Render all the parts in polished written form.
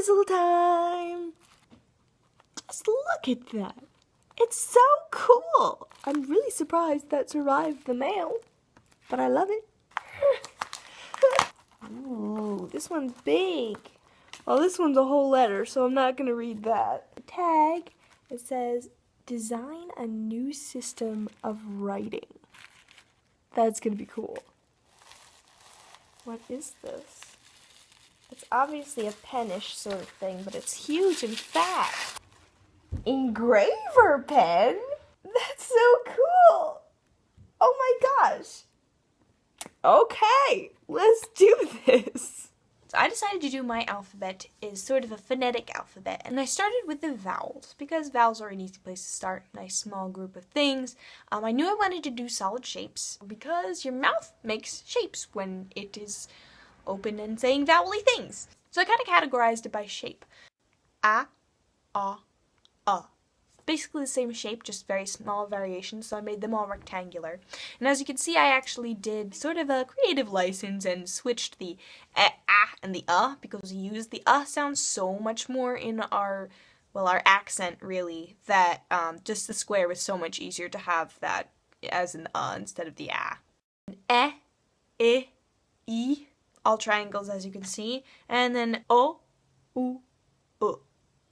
Mizzle time! Just look at that. It's so cool. I'm really surprised that survived the mail, but I love it. Ooh, this one's big. Well, this one's a whole letter, so I'm not going to read that. The tag, it says, design a new system of writing. That's going to be cool. What is this? It's obviously a pennish sort of thing, but it's huge and fat. Engraver pen? That's so cool! Oh my gosh! Okay, let's do this! So I decided to do my alphabet is sort of a phonetic alphabet, and I started with the vowels, because vowels are an easy place to start, a nice small group of things. I knew I wanted to do solid shapes, because your mouth makes shapes when it is open and saying vowely things. So I kind of categorized it by shape. A, basically the same shape, just very small variations, so I made them all rectangular. And as you can see, I actually did sort of a creative license and switched the a and the because we use the sound so much more in our accent, really, that just the square was so much easier to have that as an instead of the a. I, all triangles, as you can see, and then o, u, u.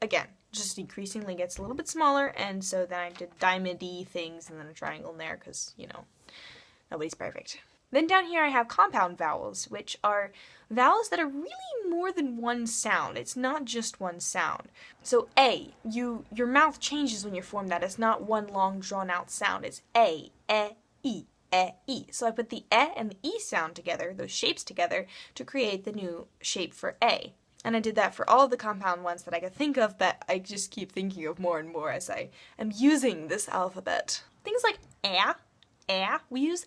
Again, just decreasingly gets a little bit smaller, and so then I did diamond-y things and then a triangle in there because, you know, nobody's perfect. Then down here I have compound vowels, which are vowels that are really more than one sound. It's not just one sound. So A, your mouth changes when you form that. It's not one long drawn-out sound. It's A, E, E. So I put the E and the E sound together, those shapes together, to create the new shape for A. And I did that for all of the compound ones that I could think of, but I just keep thinking of more and more as I am using this alphabet. Things like we use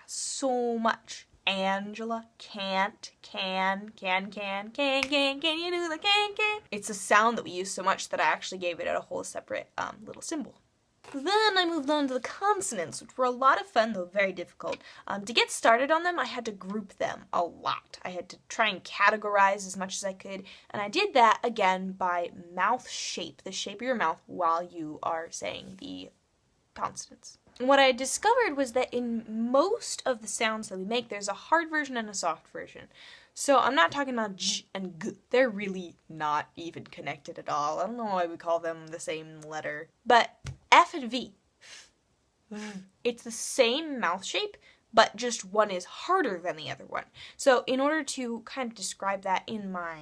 so much. Angela can't, can you do the can? It's a sound that we use so much that I actually gave it a whole separate little symbol. Then I moved on to the consonants, which were a lot of fun, though very difficult. To get started on them, I had to group them a lot. I had to try and categorize as much as I could, and I did that, again, by mouth shape, the shape of your mouth while you are saying the consonants. And what I discovered was that in most of the sounds that we make, there's a hard version and a soft version. So I'm not talking about j and g. They're really not even connected at all. I don't know why we call them the same letter. But F and V, it's the same mouth shape, but just one is harder than the other one. So in order to kind of describe that in my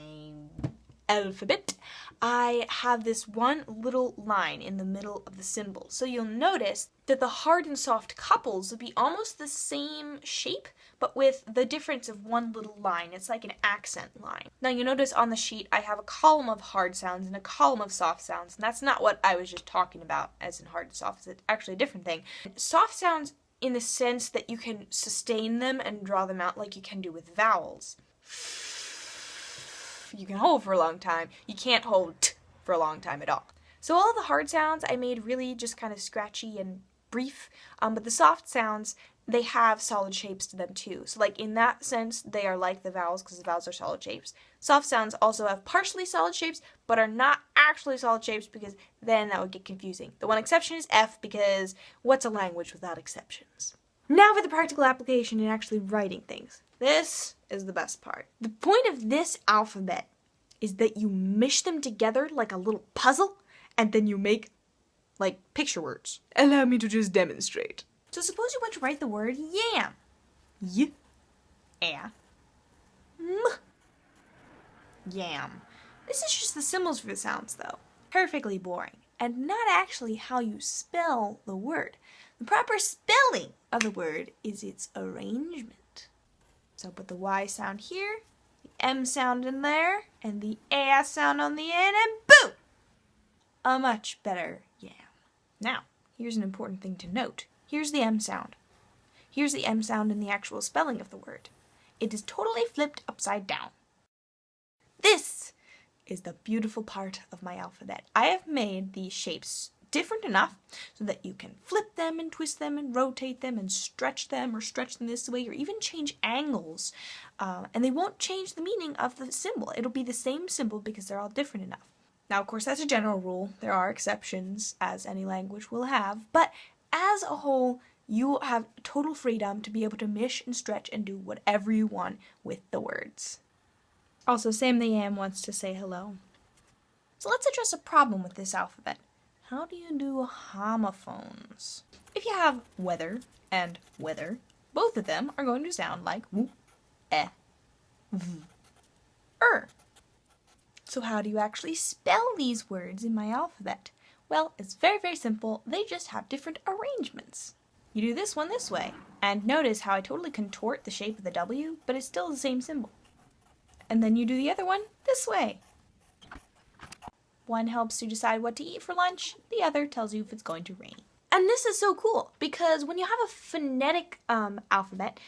alphabet, I have this one little line in the middle of the symbol. So you'll notice that the hard and soft couples would be almost the same shape, but with the difference of one little line. It's like an accent line. Now you notice on the sheet I have a column of hard sounds and a column of soft sounds, and that's not what I was just talking about as in hard and soft. It's actually a different thing. Soft sounds in the sense that you can sustain them and draw them out like you can do with vowels. You can hold for a long time. You can't hold t for a long time at all. So all of the hard sounds I made really just kind of scratchy and brief, but the soft sounds, they have solid shapes to them too. So like in that sense, they are like the vowels because the vowels are solid shapes. Soft sounds also have partially solid shapes, but are not actually solid shapes because then that would get confusing. The one exception is F because what's a language without exceptions? Now for the practical application and actually writing things. This is the best part. The point of this alphabet is that you mish them together like a little puzzle, and then you make, like, picture words. Allow me to just demonstrate. So suppose you want to write the word yam. Y, a, m. Yam. This is just the symbols for the sounds, though. Perfectly boring, and not actually how you spell the word. The proper spelling of the word is its arrangement. So put the Y sound here, the M sound in there, and the A sound on the end, and boom! A much better yam. Now, here's an important thing to note. Here's the M sound. Here's the M sound in the actual spelling of the word. It is totally flipped upside down. This is the beautiful part of my alphabet. I have made these shapes different enough so that you can flip them and twist them and rotate them and stretch them or stretch them this way or even change angles. And they won't change the meaning of the symbol. It'll be the same symbol because they're all different enough. Now, of course, that's a general rule. There are exceptions, as any language will have, but as a whole, you have total freedom to be able to mish and stretch and do whatever you want with the words. Also, Sam the Yam wants to say hello. So let's address a problem with this alphabet. How do you do homophones? If you have weather and weather, both of them are going to sound like w, e, v, So how do you actually spell these words in my alphabet? Well, it's very, very simple. They just have different arrangements. You do this one this way, and notice how I totally contort the shape of the W, but it's still the same symbol. And then you do the other one this way. One helps you decide what to eat for lunch, the other tells you if it's going to rain. And this is so cool, because when you have a phonetic alphabet,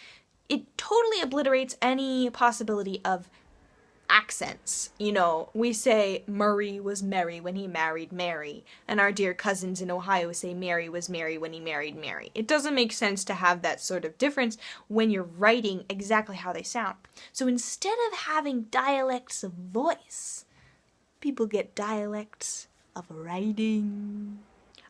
it totally obliterates any possibility of accents. You know, we say Murray was merry when he married Mary, and our dear cousins in Ohio say Mary was merry when he married Mary. It doesn't make sense to have that sort of difference when you're writing exactly how they sound. So instead of having dialects of voice, people get dialects of writing.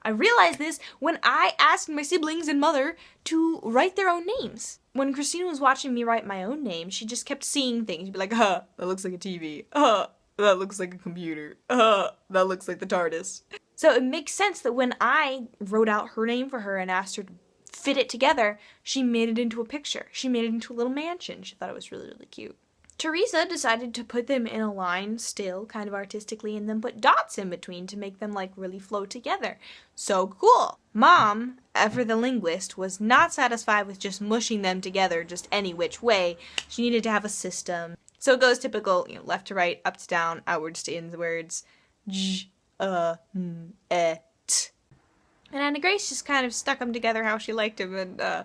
I realized this when I asked my siblings and mother to write their own names. When Christina was watching me write my own name, she just kept seeing things. She'd be like, that looks like a TV. That looks like a computer. That looks like the TARDIS. So it makes sense that when I wrote out her name for her and asked her to fit it together, she made it into a picture. She made it into a little mansion. She thought it was really, really cute. Teresa decided to put them in a line still, kind of artistically, and then put dots in between to make them like really flow together. So cool! Mom, ever the linguist, was not satisfied with just mushing them together just any which way. She needed to have a system. So it goes typical, left to right, up to down, outwards to inwards. J, t. And Anna Grace just kind of stuck them together how she liked them and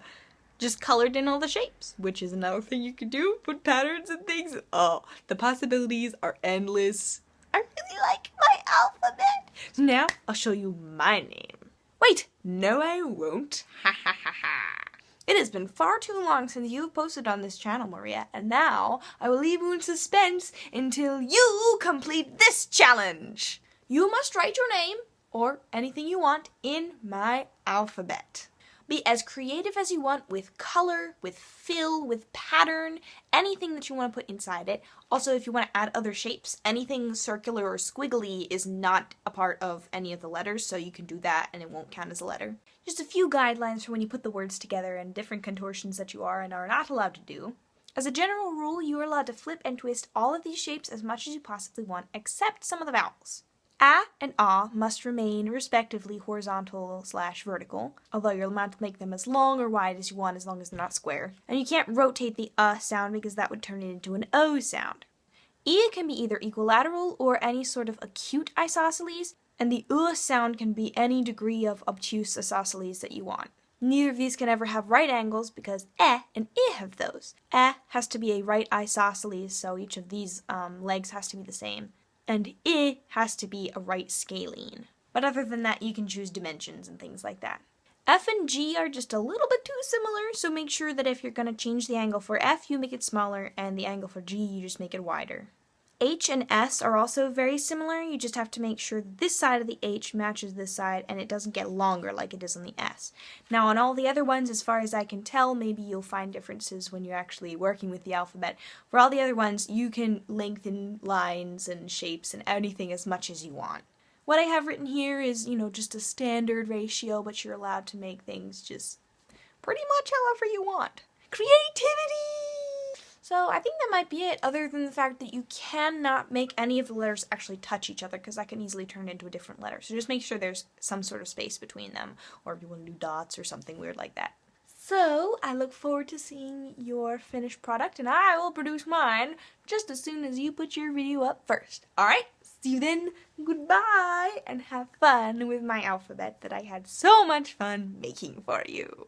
just colored in all the shapes, which is another thing you could do, put patterns and things. Oh, the possibilities are endless. I really like my alphabet. So now I'll show you my name. Wait, no I won't. Ha ha ha ha. It has been far too long since you've posted on this channel, Maria, and now I will leave you in suspense until you complete this challenge. You must write your name, or anything you want, in my alphabet. Be as creative as you want with color, with fill, with pattern, anything that you want to put inside it. Also, if you want to add other shapes, anything circular or squiggly is not a part of any of the letters, so you can do that and it won't count as a letter. Just a few guidelines for when you put the words together and different contortions that you are and are not allowed to do. As a general rule, you are allowed to flip and twist all of these shapes as much as you possibly want, except some of the vowels. A and ah must remain respectively horizontal/vertical, although you're allowed to make them as long or wide as you want as long as they're not square. And you can't rotate the sound because that would turn it into an O sound. E can be either equilateral or any sort of acute isosceles, and the sound can be any degree of obtuse isosceles that you want. Neither of these can ever have right angles because and I have those. Has to be a right isosceles, so each of these legs has to be the same. And I has to be a right scalene. But other than that, you can choose dimensions and things like that. F and G are just a little bit too similar, so make sure that if you're going to change the angle for F, you make it smaller, and the angle for G, you just make it wider. H and S are also very similar. You just have to make sure this side of the H matches this side and it doesn't get longer like it is on the S. Now on all the other ones, as far as I can tell, maybe you'll find differences when you're actually working with the alphabet. For all the other ones, you can lengthen lines and shapes and anything as much as you want. What I have written here is, just a standard ratio, but you're allowed to make things just pretty much however you want. Creativity! So I think that might be it, other than the fact that you cannot make any of the letters actually touch each other, because that can easily turn into a different letter. So just make sure there's some sort of space between them, or if you want to do dots or something weird like that. So I look forward to seeing your finished product, and I will produce mine just as soon as you put your video up first. Alright, see you then, goodbye, and have fun with my alphabet that I had so much fun making for you.